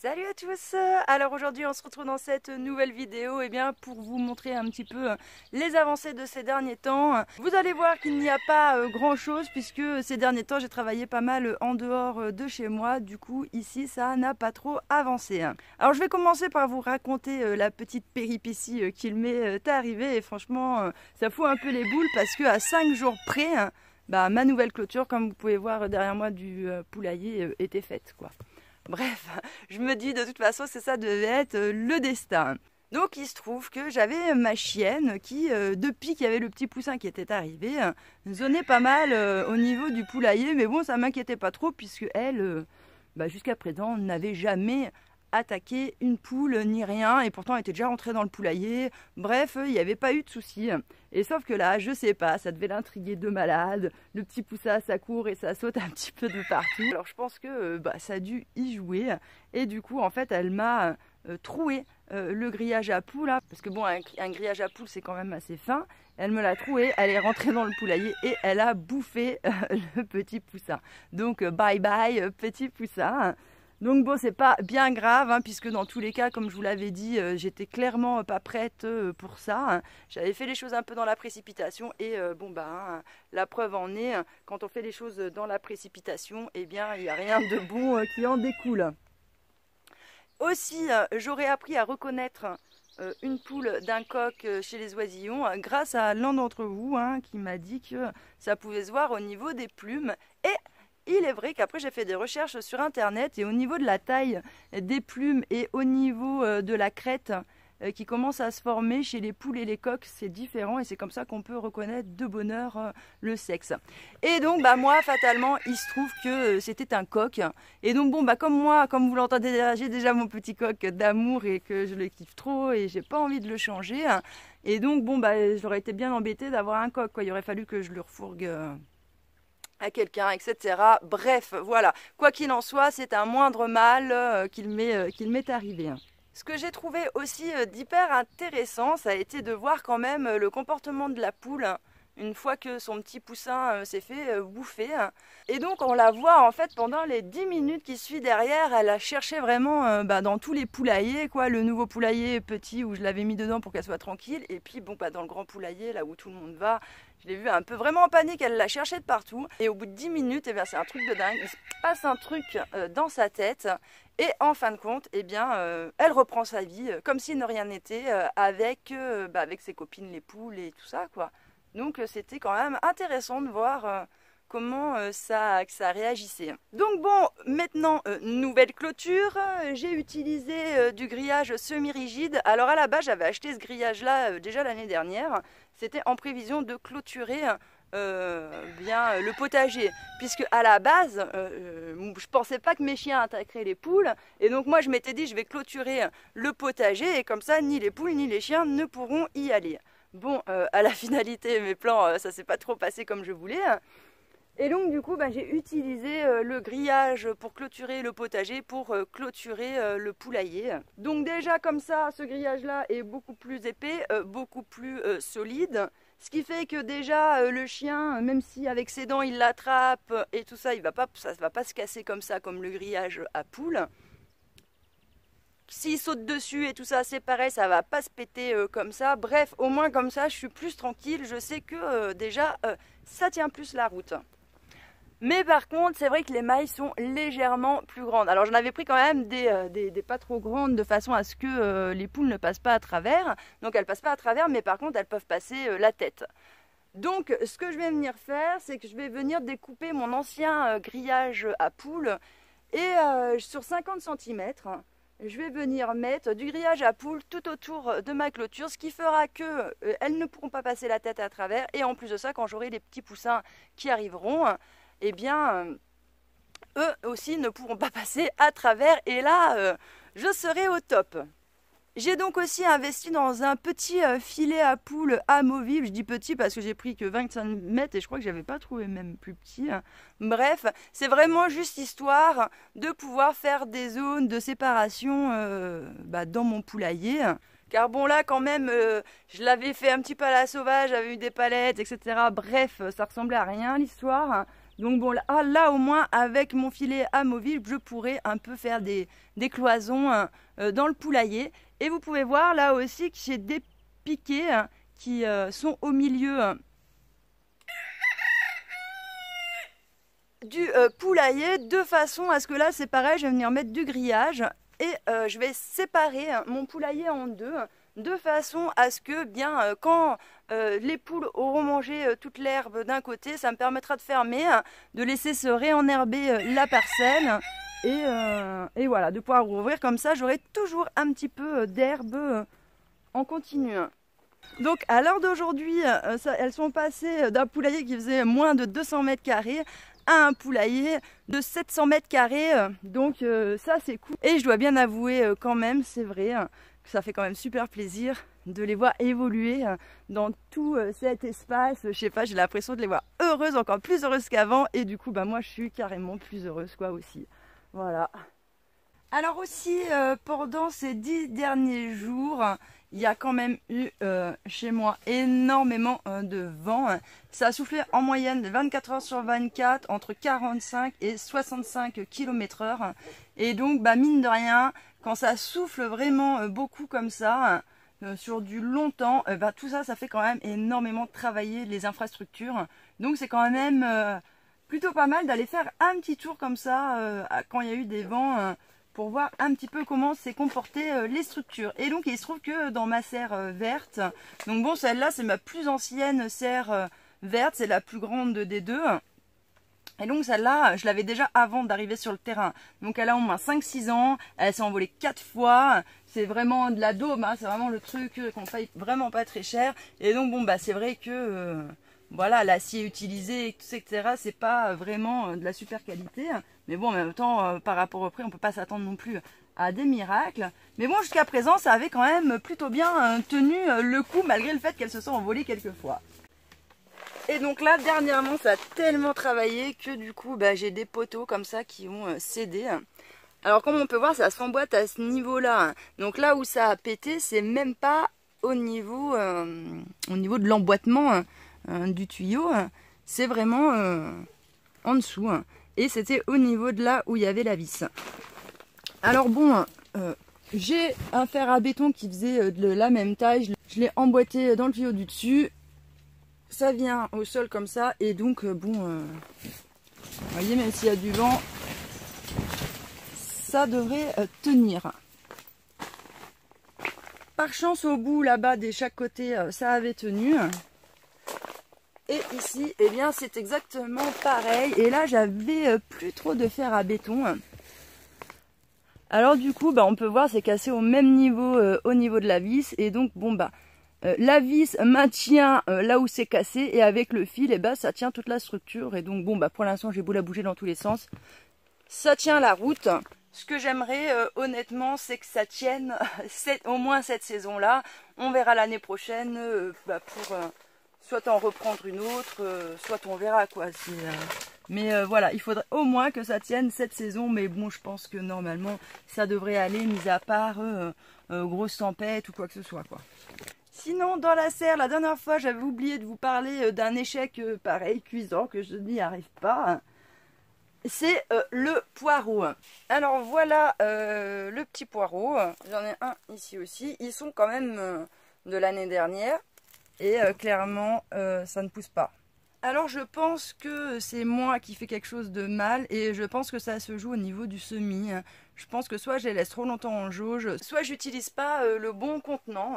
Salut à tous. Alors aujourd'hui on se retrouve dans cette nouvelle vidéo pour vous montrer un petit peu les avancées de ces derniers temps. Vous allez voir qu'il n'y a pas grand chose puisque ces derniers temps j'ai travaillé pas mal en dehors de chez moi. Du coup ici ça n'a pas trop avancé. Alors je vais commencer par vous raconter la petite péripétie qu'il m'est arrivée et franchement ça fout un peu les boules parce que à 5 jours près, ma nouvelle clôture, comme vous pouvez voir derrière moi du poulailler, était faite quoi. Bref, je me dis de toute façon c'est ça devait être le destin. Donc il se trouve que j'avais ma chienne qui, depuis qu'il y avait le petit poussin qui était arrivé, zonnait pas mal au niveau du poulailler. Mais bon, ça m'inquiétait pas trop puisque elle, jusqu'à présent, n'avait jamais attaqué une poule ni rien. Et pourtant elle était déjà rentrée dans le poulailler. Bref, il n'y avait pas eu de soucis. Et sauf que là, je sais pas, ça devait l'intriguer de malade. Le petit poussin, ça court et ça saute un petit peu de partout. Alors je pense que ça a dû y jouer. Et du coup, en fait, elle m'a troué le grillage à poules. Parce que bon, un grillage à poules, c'est quand même assez fin. Elle me l'a troué, elle est rentrée dans le poulailler et elle a bouffé le petit poussin. Donc bye bye, petit poussin. Donc bon, c'est pas bien grave, puisque dans tous les cas, comme je vous l'avais dit, j'étais clairement pas prête pour ça. J'avais fait les choses un peu dans la précipitation et la preuve en est, quand on fait les choses dans la précipitation, il n'y a rien de bon qui en découle. Aussi, j'aurais appris à reconnaître une poule d'un coq chez les oisillons grâce à l'un d'entre vous qui m'a dit que ça pouvait se voir au niveau des plumes. Et il est vrai qu'après j'ai fait des recherches sur internet et au niveau de la taille des plumes et au niveau de la crête qui commence à se former chez les poules et les coqs, c'est différent et c'est comme ça qu'on peut reconnaître de bonne heure le sexe. Et donc moi fatalement il se trouve que c'était un coq et donc comme vous l'entendez déjà, j'ai déjà mon petit coq d'amour et que je le kiffe trop et j'ai pas envie de le changer et donc j'aurais été bien embêtée d'avoir un coq quoi. Il aurait fallu que je le refourgue à quelqu'un, etc. Bref, voilà. Quoi qu'il en soit, c'est un moindre mal qu'il m'est arrivé. Ce que j'ai trouvé aussi d'hyper intéressant, ça a été de voir quand même le comportement de la poule une fois que son petit poussin s'est fait bouffer. Et donc on la voit en fait pendant les 10 minutes qui suivent derrière, elle a cherché vraiment dans tous les poulaillers, quoi, le nouveau poulailler petit où je l'avais mis dedans pour qu'elle soit tranquille, et puis dans le grand poulailler, là où tout le monde va, je l'ai vu un peu vraiment en panique, elle l'a cherché de partout, et au bout de 10 minutes, c'est un truc de dingue, il se passe un truc dans sa tête, et en fin de compte, elle reprend sa vie comme si ne rien n'était avec ses copines les poules et tout ça, quoi. Donc c'était quand même intéressant de voir comment ça réagissait. Donc bon, maintenant, nouvelle clôture. J'ai utilisé du grillage semi-rigide. Alors à la base, j'avais acheté ce grillage-là déjà l'année dernière. C'était en prévision de clôturer le potager. Puisque à la base, je pensais pas que mes chiens attaqueraient les poules. Et donc moi, je m'étais dit, je vais clôturer le potager. Et comme ça, ni les poules ni les chiens ne pourront y aller. Bon, à la finalité, mes plans, ça s'est pas trop passé comme je voulais. Et donc du coup, j'ai utilisé le grillage pour clôturer le potager, pour clôturer le poulailler. Donc déjà comme ça, ce grillage-là est beaucoup plus épais, beaucoup plus solide. Ce qui fait que déjà le chien, même si avec ses dents il l'attrape et tout ça, ça va pas se casser comme ça, comme le grillage à poules. S'il saute dessus et tout ça, c'est pareil, ça va pas se péter comme ça. Bref, au moins comme ça, je suis plus tranquille. Je sais que déjà, ça tient plus la route. Mais par contre, c'est vrai que les mailles sont légèrement plus grandes. Alors j'en avais pris quand même des pas trop grandes de façon à ce que les poules ne passent pas à travers. Donc elles passent pas à travers, mais par contre, elles peuvent passer la tête. Donc ce que je vais venir faire, c'est que je vais venir découper mon ancien grillage à poules et sur 50 cm. Je vais venir mettre du grillage à poules tout autour de ma clôture, ce qui fera qu'elles ne pourront pas passer la tête à travers. Et en plus de ça, quand j'aurai les petits poussins qui arriveront, eux aussi ne pourront pas passer à travers. Et là, je serai au top. J'ai donc aussi investi dans un petit filet à poules amovible. Je dis petit parce que j'ai pris que 25 mètres et je crois que j'avais pas trouvé même plus petit. Bref, c'est vraiment juste histoire de pouvoir faire des zones de séparation dans mon poulailler. Car bon là quand même, je l'avais fait un petit peu à la sauvage, j'avais eu des palettes, etc. Bref, ça ressemblait à rien l'histoire. Donc bon, là au moins avec mon filet amovible, je pourrais un peu faire des cloisons dans le poulailler. Et vous pouvez voir là aussi que j'ai des piquets qui sont au milieu du poulailler, de façon à ce que là c'est pareil, je vais venir mettre du grillage et je vais séparer mon poulailler en deux, de façon à ce que bien quand les poules auront mangé toute l'herbe d'un côté, ça me permettra de fermer, de laisser se réenherber la parcelle et voilà, de pouvoir rouvrir comme ça, j'aurai toujours un petit peu d'herbe en continu. Donc à l'heure d'aujourd'hui, elles sont passées d'un poulailler qui faisait moins de 200 mètres carrés à un poulailler de 700 mètres carrés, donc ça c'est cool. Et je dois bien avouer quand même, c'est vrai, que ça fait quand même super plaisir de les voir évoluer dans tout cet espace. Je sais pas, j'ai l'impression de les voir heureuses, encore plus heureuses qu'avant, et du coup bah moi je suis carrément plus heureuse quoi aussi. Voilà. Alors aussi pendant ces 10 derniers jours, il y a quand même eu chez moi énormément de vent. Ça a soufflé en moyenne 24 heures sur 24 entre 45 et 65 km/h. Et donc bah, mine de rien, quand ça souffle vraiment beaucoup comme ça, sur du long temps, bah, tout ça, ça fait quand même énormément travailler les infrastructures. Donc c'est quand même plutôt pas mal d'aller faire un petit tour comme ça quand il y a eu des vents. Pour voir un petit peu comment s'est comporté les structures. Et donc il se trouve que dans ma serre verte, donc bon celle-là c'est ma plus ancienne serre verte, c'est la plus grande des deux. Et donc celle-là, je l'avais déjà avant d'arriver sur le terrain. Donc elle a au moins 5-6 ans, elle s'est envolée 4 fois, c'est vraiment de la daube, hein, c'est vraiment le truc qu'on paye vraiment pas très cher. Et donc bon bah c'est vrai que voilà, l'acier utilisé, etc., c'est pas vraiment de la super qualité. Mais bon, en même temps, par rapport au prix, on peut pas s'attendre non plus à des miracles. Mais bon, jusqu'à présent, ça avait quand même plutôt bien tenu le coup, malgré le fait qu'elles se sont envolées quelques fois. Et donc là, dernièrement, ça a tellement travaillé que du coup, bah, j'ai des poteaux comme ça qui ont cédé. Alors, comme on peut voir, ça s'emboîte à ce niveau-là. Donc là où ça a pété, c'est même pas au niveau de l'emboîtement du tuyau, c'est vraiment en dessous, et c'était au niveau de là où il y avait la vis. Alors bon, j'ai un fer à béton qui faisait de la même taille, je l'ai emboîté dans le tuyau du dessus, ça vient au sol comme ça, et donc bon, vous voyez, même s'il y a du vent, ça devrait tenir. Par chance, au bout là-bas de chaque côté, ça avait tenu. Et ici, eh bien, c'est exactement pareil. Et là, j'avais plus trop de fer à béton. Alors du coup, bah, on peut voir, c'est cassé au même niveau, au niveau de la vis. Et donc, bon, bah, la vis maintient là où c'est cassé. Et avec le fil, eh ben, ça tient toute la structure. Et donc, bon, bah, pour l'instant, j'ai beau la bouger dans tous les sens. Ça tient la route. Ce que j'aimerais, honnêtement, c'est que ça tienne au moins cette saison-là. On verra l'année prochaine bah, pour... soit en reprendre une autre, soit on verra quoi. Mais voilà, il faudrait au moins que ça tienne cette saison. Mais bon, je pense que normalement, ça devrait aller, mis à part grosse tempête ou quoi que ce soit, quoi. Sinon, dans la serre, la dernière fois, j'avais oublié de vous parler d'un échec pareil, cuisant, que je n'y arrive pas. C'est le poireau. Alors voilà le petit poireau. J'en ai un ici aussi. Ils sont quand même de l'année dernière. Et clairement, ça ne pousse pas. Alors je pense que c'est moi qui fais quelque chose de mal. Et je pense que ça se joue au niveau du semis. Je pense que soit je les laisse trop longtemps en jauge, soit j'utilise pas le bon contenant.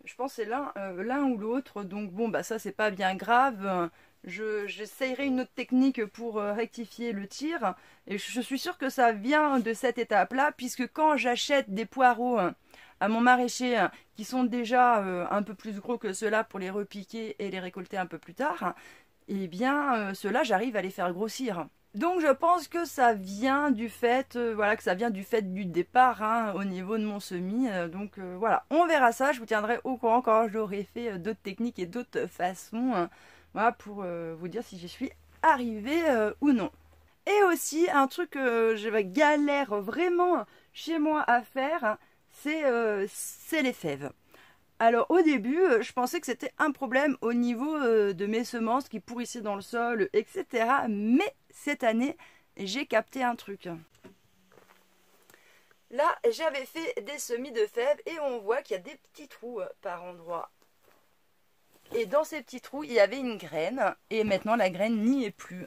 Je pense que c'est l'un ou l'autre. Donc bon, bah ça c'est pas bien grave. J'essayerai une autre technique pour rectifier le tir. Et je suis sûre que ça vient de cette étape-là. Puisque quand j'achète des poireaux... à mon maraîcher qui sont déjà un peu plus gros que ceux-là pour les repiquer et les récolter un peu plus tard, eh bien ceux-là j'arrive à les faire grossir. Donc je pense que ça vient du fait, voilà, que ça vient du fait du départ au niveau de mon semis. Donc voilà, on verra ça, je vous tiendrai au courant quand j'aurai fait d'autres techniques et d'autres façons, voilà, pour vous dire si j'y suis arrivée ou non. Et aussi un truc que je galère vraiment chez moi à faire, c'est les fèves. Alors au début, je pensais que c'était un problème au niveau de mes semences qui pourrissaient dans le sol, etc. Mais cette année, j'ai capté un truc. Là, j'avais fait des semis de fèves et on voit qu'il y a des petits trous par endroit. Et dans ces petits trous, il y avait une graine et maintenant la graine n'y est plus.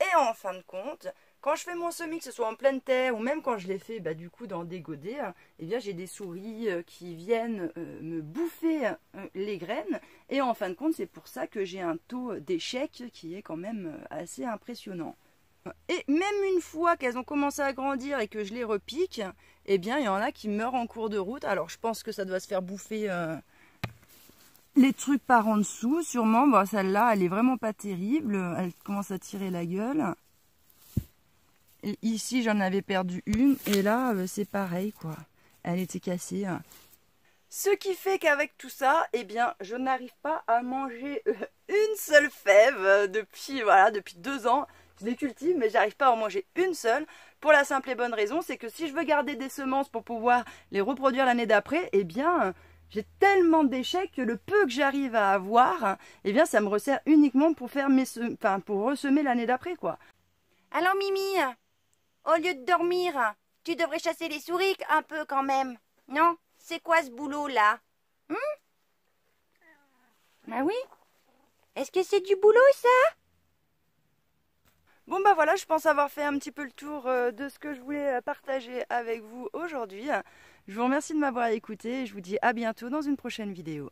Et en fin de compte, quand je fais mon semis, que ce soit en pleine terre ou même quand je l'ai fait du coup dans des godets, eh bien j'ai des souris qui viennent me bouffer les graines. Et en fin de compte, c'est pour ça que j'ai un taux d'échec qui est quand même assez impressionnant. Et même une fois qu'elles ont commencé à grandir et que je les repique, eh bien il y en a qui meurent en cours de route. Alors je pense que ça doit se faire bouffer les trucs par en dessous, sûrement. Bon, celle-là, elle est vraiment pas terrible. Elle commence à tirer la gueule. Et ici, j'en avais perdu une. Et là, c'est pareil, quoi. Elle était cassée. Ce qui fait qu'avec tout ça, eh bien, je n'arrive pas à manger une seule fève depuis 2 ans. Je les cultive, mais j'arrive pas à en manger une seule. Pour la simple et bonne raison, c'est que si je veux garder des semences pour pouvoir les reproduire l'année d'après, eh bien, j'ai tellement d'échecs que le peu que j'arrive à avoir, eh bien, ça me resserre uniquement pour faire pour ressemer l'année d'après, quoi. Alors Mimi, au lieu de dormir, tu devrais chasser les souris un peu quand même. Non? C'est quoi ce boulot-là? Bah oui. Est-ce que c'est du boulot, ça? Bon voilà, je pense avoir fait un petit peu le tour de ce que je voulais partager avec vous aujourd'hui. Je vous remercie de m'avoir écouté et je vous dis à bientôt dans une prochaine vidéo.